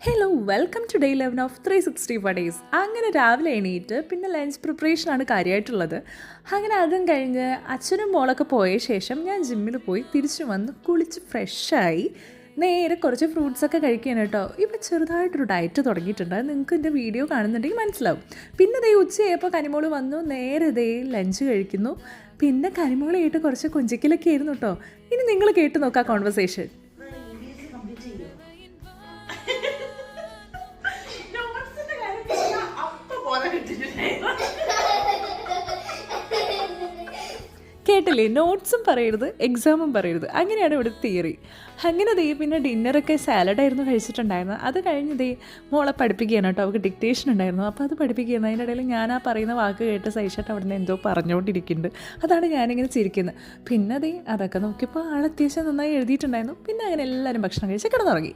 Hello welcome to day 11 of 365 days. അങ്ങനെ രാവിലെ എണീറ്റ് പിന്നെ ലഞ്ച് പ്രിപ്പറേഷനാണ് കാര്യമായിട്ടുള്ളത്. അങ്ങനെ അതും കഴിഞ്ഞ് അച്ഛനും മോളൊക്കെ പോയ ശേഷം ഞാൻ ജിമ്മിൽ പോയി തിരിച്ചു വന്ന് കുളിച്ച് ഫ്രഷായി നേരെ കുറച്ച് ഫ്രൂട്ട്സൊക്കെ കഴിക്കുകയാണ് കേട്ടോ. ഇപ്പോൾ ചെറുതായിട്ടൊരു ഡയറ്റ് തുടങ്ങിയിട്ടുണ്ട്. അത് നിങ്ങൾക്ക് എൻ്റെ വീഡിയോ കാണുന്നുണ്ടെങ്കിൽ മനസ്സിലാവും. പിന്നെ ദേ ഉച്ചയായപ്പോൾ കനിമോൾ വന്നു, നേരെ ദേ ലഞ്ച് കഴിക്കുന്നു. പിന്നെ കനിമോളായിട്ട് കുറച്ച് കൊഞ്ചിക്കലൊക്കെ ആയിരുന്നു കേട്ടോ. ഇനി നിങ്ങൾ കേട്ട് നോക്കാം കോൺവെർസേഷൻ. കേട്ടില്ലേ, നോട്ട്സും പറയരുത് എക്സാമും പറയരുത്, അങ്ങനെയാണ് ഇവിടെ തിയറി. അങ്ങനെ ദേ പിന്നെ ഡിന്നറൊക്കെ സാലഡായിരുന്നു കഴിച്ചിട്ടുണ്ടായിരുന്നത്. അത് കഴിഞ്ഞ് ദേ മോളെ പഠിപ്പിക്കുകയാണ് കേട്ടോ. അവൾക്ക് ഡിക്റ്റേഷൻ ഉണ്ടായിരുന്നു, അപ്പോൾ അത് പഠിപ്പിക്കുകയാണ്. അതിൻ്റെ ഇടയിൽ ഞാൻ ആ പറയുന്ന വാക്ക് കേട്ട് സഹിച്ചിട്ട് അവിടെ നിന്ന് എന്തോ പറഞ്ഞുകൊണ്ടിരിക്കുന്നുണ്ട്. അതാണ് ഞാനിങ്ങനെ ചിരിക്കുന്നത്. പിന്നെ ദേ അതൊക്കെ നോക്കിയപ്പോൾ ആൾ അത്യാവശ്യം നന്നായി എഴുതിയിട്ടുണ്ടായിരുന്നു. പിന്നെ അങ്ങനെ എല്ലാവരും ഭക്ഷണം കഴിച്ച് കിടന്നുറങ്ങി.